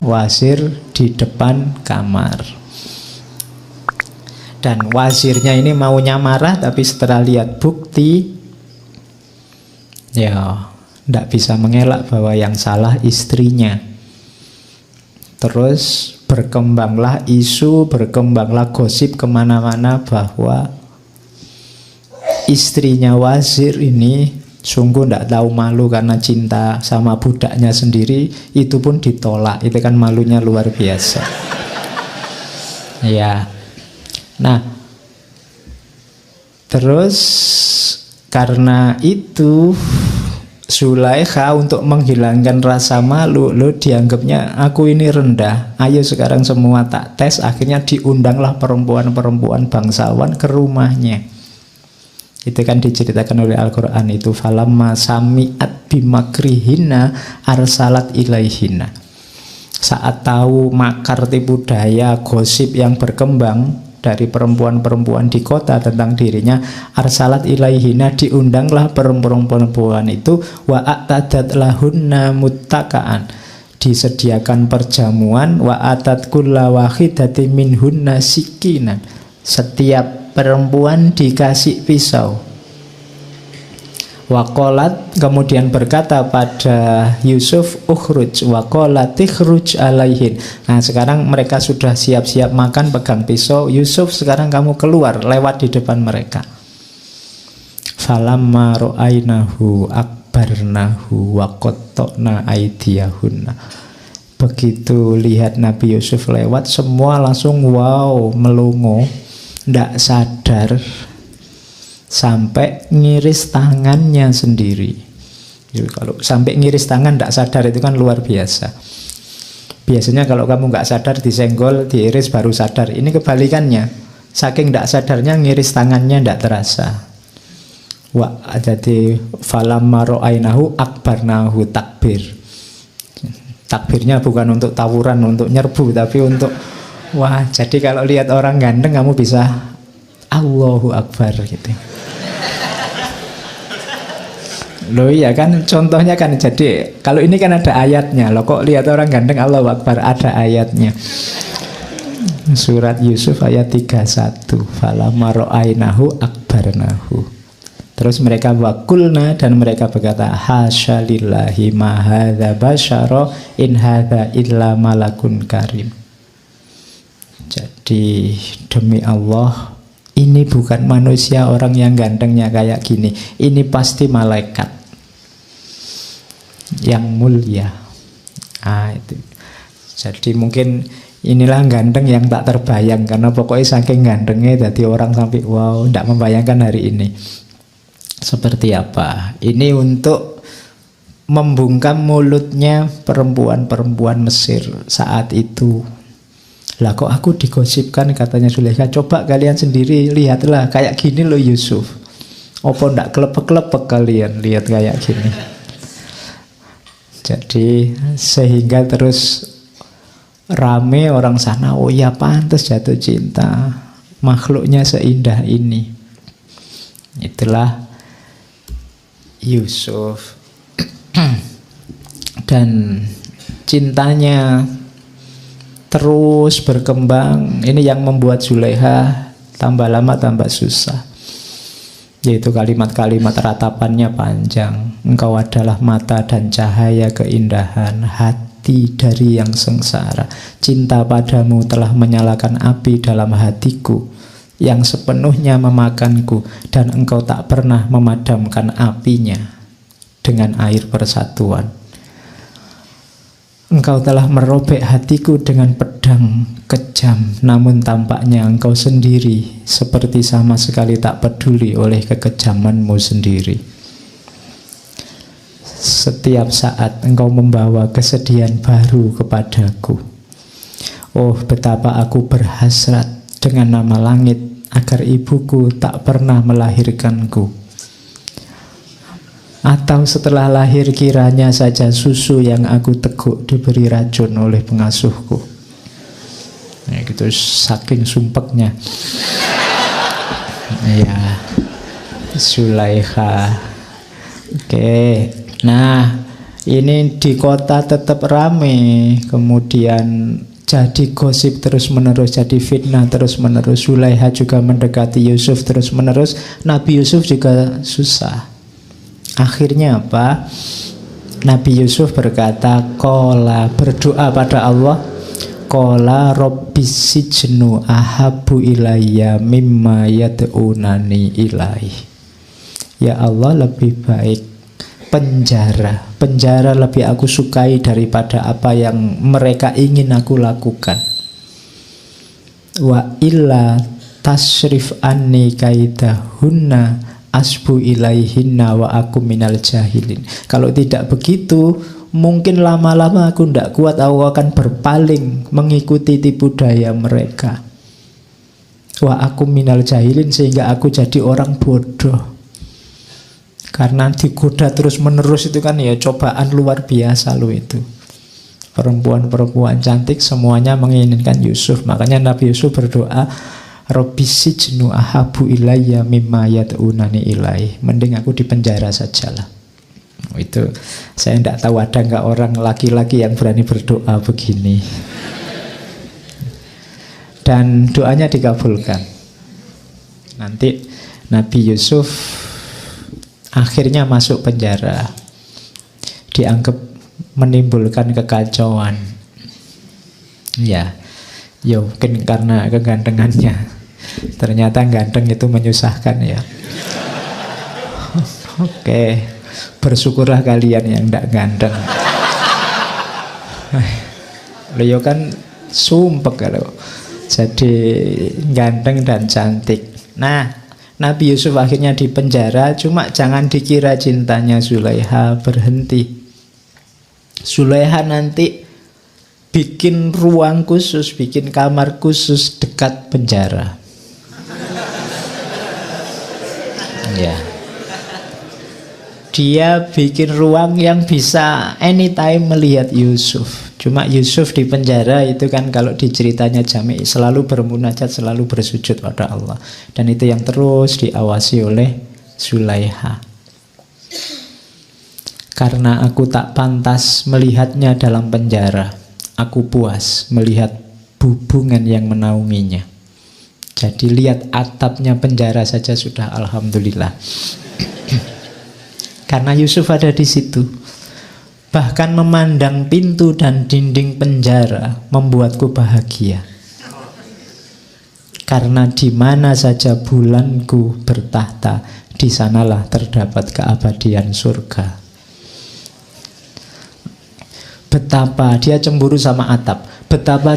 wazir di depan kamar. Dan wazirnya ini maunya marah, tapi setelah lihat bukti, ya tidak bisa mengelak bahwa yang salah istrinya. Terus berkembanglah isu, berkembanglah gosip kemana-mana bahwa istrinya wazir ini sungguh tidak tahu malu karena cinta sama budaknya sendiri, itu pun ditolak. Itu kan malunya luar biasa. Ya. Nah, terus karena itu Zulaikha untuk menghilangkan rasa malu, lo dianggapnya aku ini rendah, ayo sekarang semua tak tes. Akhirnya diundanglah perempuan-perempuan bangsawan ke rumahnya. Itu kan diceritakan oleh Al-Quran itu, falamma sami'at bimakrihina arsalat ilaihina. Saat tahu makar, tipu daya, gosip yang berkembang dari perempuan-perempuan di kota tentang dirinya, arsalat ilaihina, diundanglah perempuan-perempuan itu, wa a'tadat lahunna muttaka'an, disediakan perjamuan, wa atat kulla wahidati minhunna sikinan, setiap perempuan dikasih pisau. Waqalat, kemudian berkata pada Yusuf, ukhruj, waqalat ikhruj alaihin. Nah sekarang mereka sudah siap-siap makan, pegang pisau. Yusuf, sekarang kamu keluar, lewat di depan mereka. Falamma ra'ainahu akbarnahu wa qatta'na aydiyahunna. Begitu lihat Nabi Yusuf lewat, semua langsung wow, melongo, ndak sadar, sampai ngiris tangannya sendiri. Jadi kalau sampai ngiris tangan tidak sadar itu kan luar biasa. Biasanya kalau kamu nggak sadar disenggol, diiris baru sadar. Ini kebalikannya. Saking tidak sadarnya ngiris tangannya tidak terasa. Jadi falamma ra'ainahu akbarnahu, takbir. Takbirnya bukan untuk tawuran, untuk nyerbu, tapi untuk wah. Jadi kalau lihat orang ganteng kamu bisa Allahu Akbar gitu. Loh iya kan, contohnya kan, jadi kalau ini kan ada ayatnya. Loh kok lihat orang ganteng Allahu Akbar, ada ayatnya. Surat Yusuf ayat 31, falamma ra'ainahu akbarnahu. Terus mereka waqulna, dan mereka berkata, hasya lillahi ma hadza basyara in hadza illa malakun karim. Jadi demi Allah, ini bukan manusia orang yang gantengnya kayak gini. Ini pasti malaikat yang mulia. Itu. Jadi mungkin inilah ganteng yang tak terbayang, karena pokoknya saking gantengnya jadi orang sampai wow, tidak membayangkan hari ini seperti apa. Ini untuk membungkam mulutnya perempuan-perempuan Mesir saat itu. Lah kok aku digosipkan, katanya Zulaikha, coba kalian sendiri lihatlah kayak gini loh Yusuf. Apa ndak kelepek-kelepek kalian lihat kayak gini. Jadi sehingga terus rame orang sana, oh ya pantas jatuh cinta, makhluknya seindah ini. Itulah Yusuf. Dan cintanya terus berkembang. Ini yang membuat Zulaikha tambah lama tambah susah. Yaitu kalimat-kalimat ratapannya panjang. Engkau adalah mata dan cahaya keindahan, hati dari yang sengsara. Cinta padamu telah menyalakan api dalam hatiku yang sepenuhnya memakanku, dan engkau tak pernah memadamkan apinya dengan air persatuan. Engkau telah merobek hatiku dengan pedang kejam, namun tampaknya engkau sendiri seperti sama sekali tak peduli oleh kekejamanmu sendiri. Setiap saat engkau membawa kesedihan baru kepadaku. Oh, betapa aku berhasrat dengan nama langit agar ibuku tak pernah melahirkanku. Atau setelah lahir kiranya saja susu yang aku teguk diberi racun oleh pengasuhku. Ya gitu, saking sumpeknya. Ya, Zulaikha. Oke. Nah, Ini di kota tetap rame, kemudian jadi gosip terus-menerus, jadi fitnah terus-menerus. Zulaiha juga mendekati Yusuf terus-menerus. Nabi Yusuf juga susah. Akhirnya apa? Nabi Yusuf berkata, Qala, berdoa pada Allah, Qala rabbis sijnu ahabbu ilayya mimma yad'unani ilaih. Ya Allah, lebih baik penjara lebih aku sukai daripada apa yang mereka ingin aku lakukan. Wa illa tasrif anni kaidahunna asbu ilaihinna wa aku minal jahilin. Kalau tidak begitu, mungkin lama-lama aku tidak kuat, aku akan berpaling mengikuti tipu daya mereka. Wa aku minal jahilin, sehingga aku jadi orang bodoh. Karena digoda terus-menerus itu kan ya cobaan luar biasa loh itu. Perempuan-perempuan cantik semuanya menginginkan Yusuf. Makanya Nabi Yusuf berdoa, Rabbis sijnu ahabu ilayya mimma yad'unani ilaih. Mending aku di penjara sajalah. Itu saya tidak tahu ada nggak orang laki-laki yang berani berdoa begini. Dan doanya dikabulkan. Nanti Nabi Yusuf akhirnya masuk penjara, dianggap menimbulkan kekacauan. Ya mungkin karena kegantengannya. Ternyata ganteng itu menyusahkan ya. Oke, bersyukurlah kalian yang tidak ganteng. Leo kan sumpek kalau jadi ganteng dan cantik. Nah, Nabi Yusuf akhirnya di penjara, cuma jangan dikira cintanya Zulaiha berhenti. Zulaiha nanti bikin ruang khusus, bikin kamar khusus dekat penjara. Ya. Dia bikin ruang yang bisa anytime melihat Yusuf. Cuma Yusuf di penjara itu kan kalau di ceritanya Jami' selalu bermunajat, selalu bersujud pada Allah. Dan itu yang terus diawasi oleh Zulaiha. Karena aku tak pantas melihatnya dalam penjara, aku puas melihat bubungan yang menaunginya. Jadi lihat atapnya penjara saja sudah alhamdulillah. Karena Yusuf ada di situ. Bahkan memandang pintu dan dinding penjara membuatku bahagia. Karena di mana saja bulanku bertahta, di sanalah terdapat keabadian surga. Betapa dia cemburu sama atap. Betapa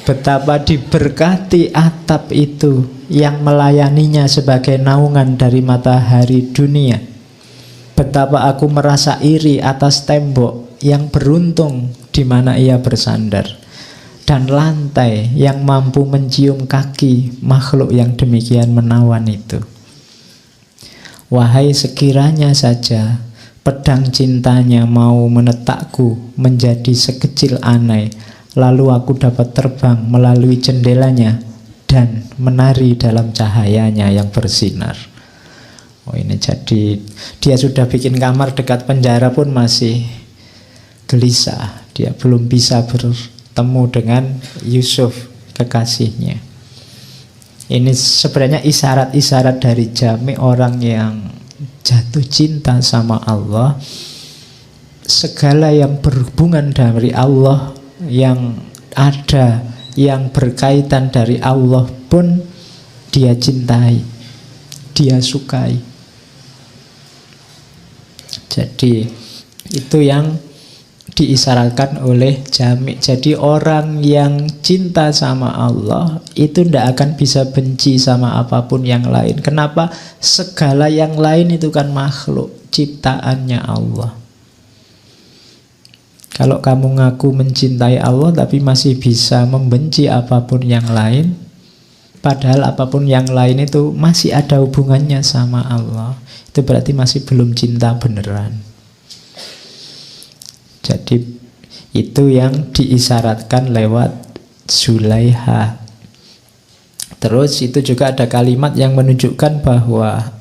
betapa diberkati atap itu yang melayaninya sebagai naungan dari matahari dunia. Betapa aku merasa iri atas tembok yang beruntung di mana ia bersandar, dan lantai yang mampu mencium kaki makhluk yang demikian menawan itu. Wahai, sekiranya saja pedang cintanya mau menetakku menjadi sekecil anai, lalu aku dapat terbang melalui jendelanya dan menari dalam cahayanya yang bersinar. Oh, ini jadi dia sudah bikin kamar dekat penjara pun masih gelisah. Dia belum bisa bertemu dengan Yusuf, kekasihnya. Ini sebenarnya isyarat-isyarat dari Jami' orang yang jatuh cinta sama Allah. Segala yang berhubungan dari Allah, yang ada, yang berkaitan dari Allah pun dia cintai, dia sukai. Jadi itu yang diisyaratkan oleh Jami'. Jadi orang yang cinta sama Allah itu tidak akan bisa benci sama apapun yang lain. Kenapa? Segala yang lain itu kan makhluk ciptaannya Allah. Kalau kamu ngaku mencintai Allah tapi masih bisa membenci apapun yang lain, padahal apapun yang lain itu masih ada hubungannya sama Allah, itu berarti masih belum cinta beneran. Jadi itu yang diisyaratkan lewat Zulaiha. Terus itu juga ada kalimat yang menunjukkan bahwa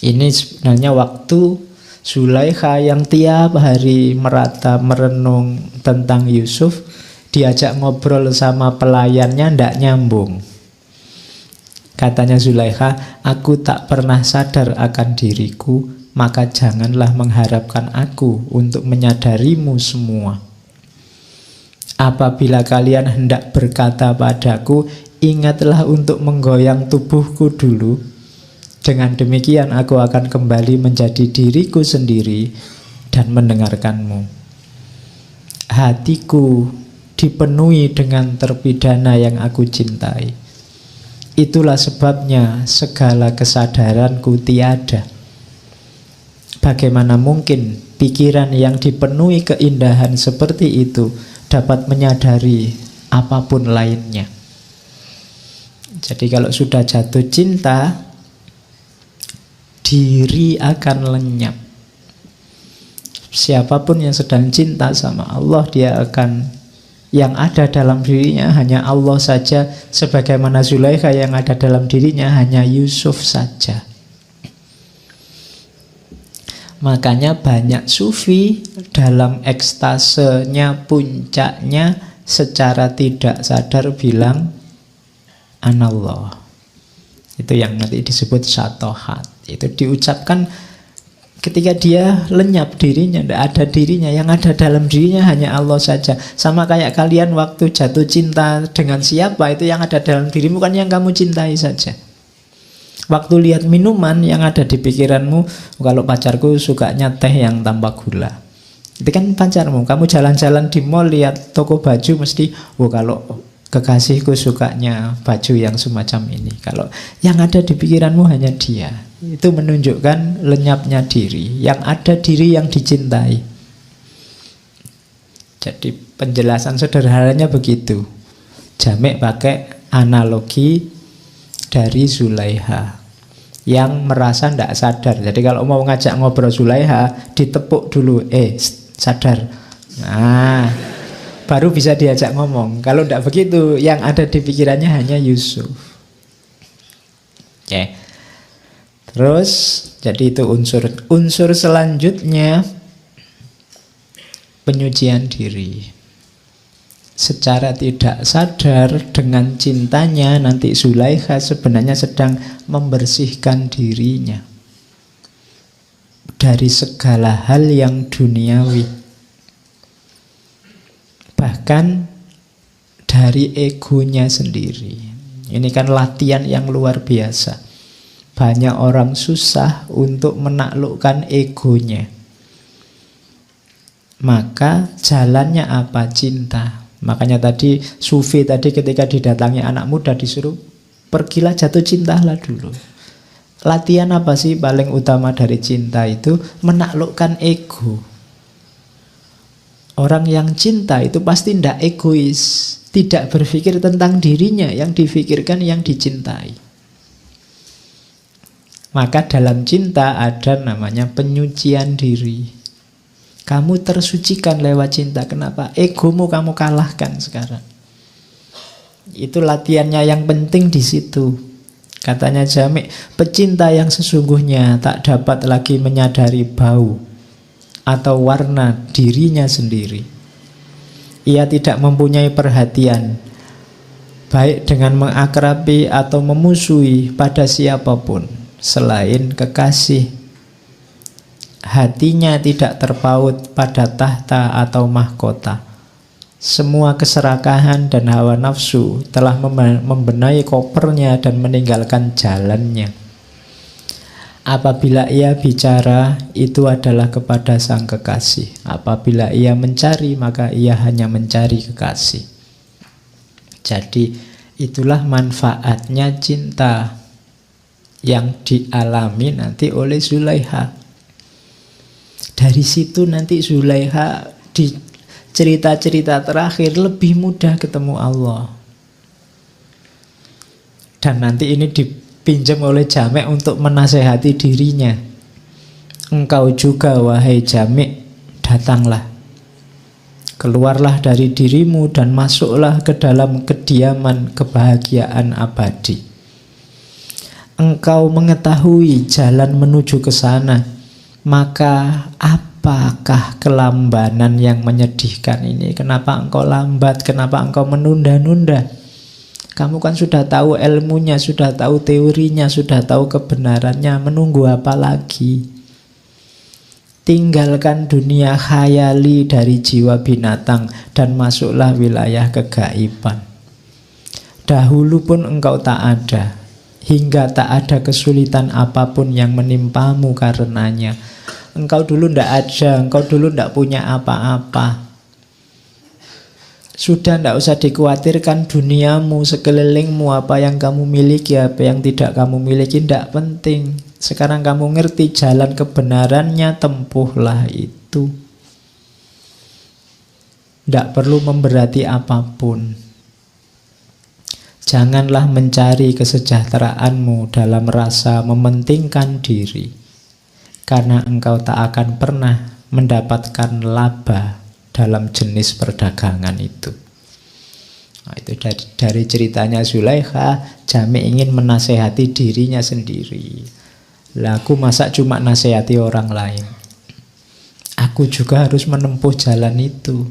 Ini sebenarnya waktu Zulaikha yang tiap hari merata merenung tentang Yusuf, diajak ngobrol sama pelayannya ndak nyambung. Katanya Zulaikha, aku tak pernah sadar akan diriku, maka janganlah mengharapkan aku untuk menyadarimu semua. Apabila kalian hendak berkata padaku, ingatlah untuk menggoyang tubuhku dulu. Dengan demikian aku akan kembali menjadi diriku sendiri dan mendengarkanmu. Hatiku dipenuhi dengan terpidana yang aku cintai. Itulah sebabnya segala kesadaranku tiada. Bagaimana mungkin pikiran yang dipenuhi keindahan seperti itu dapat menyadari apapun lainnya. Jadi kalau sudah jatuh cinta, diri akan lenyap. Siapapun yang sedang cinta sama Allah, dia akan, yang ada dalam dirinya hanya Allah saja, sebagaimana Zulaikha yang ada dalam dirinya hanya Yusuf saja. Makanya banyak sufi dalam ekstasenya, puncaknya, secara tidak sadar bilang Anallah. Itu yang nanti disebut syatohat. Itu diucapkan ketika dia lenyap dirinya, tidak ada dirinya. Yang ada dalam dirinya hanya Allah saja. Sama kayak kalian waktu jatuh cinta dengan siapa, itu yang ada dalam dirimu kan yang kamu cintai saja. Waktu lihat minuman, yang ada di pikiranmu, kalau pacarku sukanya teh yang tanpa gula, itu kan pacarmu. Kamu jalan-jalan di mall, lihat toko baju, mesti kalau kekasihku sukanya baju yang semacam ini. Kalau yang ada di pikiranmu hanya dia, itu menunjukkan lenyapnya diri. Yang ada diri yang dicintai. Jadi penjelasan sederhananya begitu. Jamek pakai analogi dari Zulaikha yang merasa tidak sadar. Jadi kalau mau ngajak ngobrol Zulaikha, ditepuk dulu, sadar. Nah, baru bisa diajak ngomong. Kalau tidak begitu, yang ada di pikirannya hanya Yusuf. Oke. Terus, jadi itu unsur selanjutnya, penyucian diri. Secara tidak sadar dengan cintanya, nanti Zulaikha sebenarnya sedang membersihkan dirinya dari segala hal yang duniawi, bahkan dari egonya sendiri. Ini kan latihan yang luar biasa. Banyak orang susah untuk menaklukkan egonya. Maka jalannya apa? Cinta. Makanya tadi sufi tadi ketika didatangi anak muda disuruh pergilah jatuh cintalah dulu. Latihan apa sih paling utama dari cinta itu? Menaklukkan ego. Orang yang cinta itu pasti tidak egois, tidak berpikir tentang dirinya, yang difikirkan yang dicintai. Maka dalam cinta ada namanya penyucian diri. Kamu tersucikan lewat cinta. Kenapa? Egomu kamu kalahkan sekarang. Itu latihannya yang penting di situ. Katanya Jamek, pecinta yang sesungguhnya tak dapat lagi menyadari bau atau warna dirinya sendiri. Ia tidak mempunyai perhatian, baik dengan mengakrabi atau memusuhi pada siapapun selain kekasih. Hatinya tidak terpaut pada tahta atau mahkota. Semua keserakahan dan hawa nafsu telah membenahi kopernya dan meninggalkan jalannya. Apabila ia bicara, itu adalah kepada sang kekasih. Apabila ia mencari, maka ia hanya mencari kekasih. Jadi itulah manfaatnya cinta yang dialami nanti oleh Zulaikha. Dari situ nanti Zulaikha di cerita-cerita terakhir lebih mudah ketemu Allah. Dan nanti ini dipinjam oleh Jamek untuk menasehati dirinya. Engkau juga wahai Jamek, datanglah. Keluarlah dari dirimu dan masuklah ke dalam kediaman kebahagiaan abadi. engkau mengetahui jalan menuju ke sana, maka apakah kelambanan yang menyedihkan ini? Kenapa engkau lambat? Kenapa engkau menunda-nunda? Kamu kan sudah tahu ilmunya, sudah tahu teorinya, sudah tahu kebenarannya. Menunggu apa lagi? Tinggalkan dunia khayali dari jiwa binatang dan masuklah wilayah kegaiban. Dahulu pun engkau tak ada, hingga tak ada kesulitan apapun yang menimpamu karenanya. Engkau dulu ndak ada, engkau dulu ndak punya apa-apa. Sudah ndak usah dikhawatirkan duniamu, sekelilingmu, apa yang kamu miliki, apa yang tidak kamu miliki, ndak penting. Sekarang kamu ngerti jalan kebenarannya, tempuhlah itu. Ndak perlu memberati apapun. Janganlah mencari kesejahteraanmu dalam rasa mementingkan diri, karena engkau tak akan pernah mendapatkan laba dalam jenis perdagangan itu. Nah, itu dari ceritanya Zulaikha. Jami ingin menasehati dirinya sendiri. Lah, aku masa cuma nasihati orang lain? Aku juga harus menempuh jalan itu.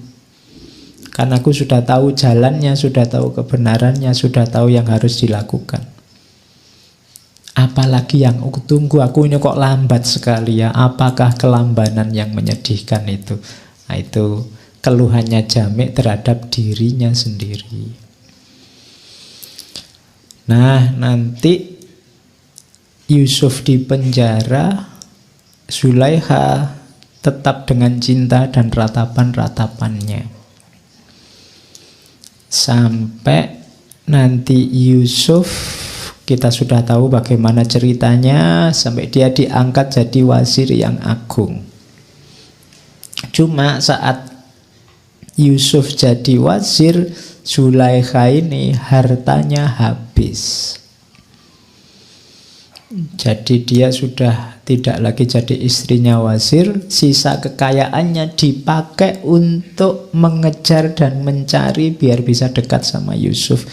Karena aku sudah tahu jalannya, sudah tahu kebenarannya, sudah tahu yang harus dilakukan. Apalagi yang aku tunggu? Aku ini kok lambat sekali ya. Apakah kelambanan yang menyedihkan itu? Nah, itu keluhannya Jami terhadap dirinya sendiri. Nah, nanti Yusuf di penjara, Zulaikha tetap dengan cinta dan ratapan-ratapannya. Sampai nanti Yusuf, kita sudah tahu bagaimana ceritanya, sampai dia diangkat jadi wazir yang agung. Cuma saat Yusuf jadi wazir, Zulaikha ini hartanya habis. Jadi dia sudah tidak lagi jadi istrinya wazir. Sisa kekayaannya dipakai untuk mengejar dan mencari biar bisa dekat sama Yusuf.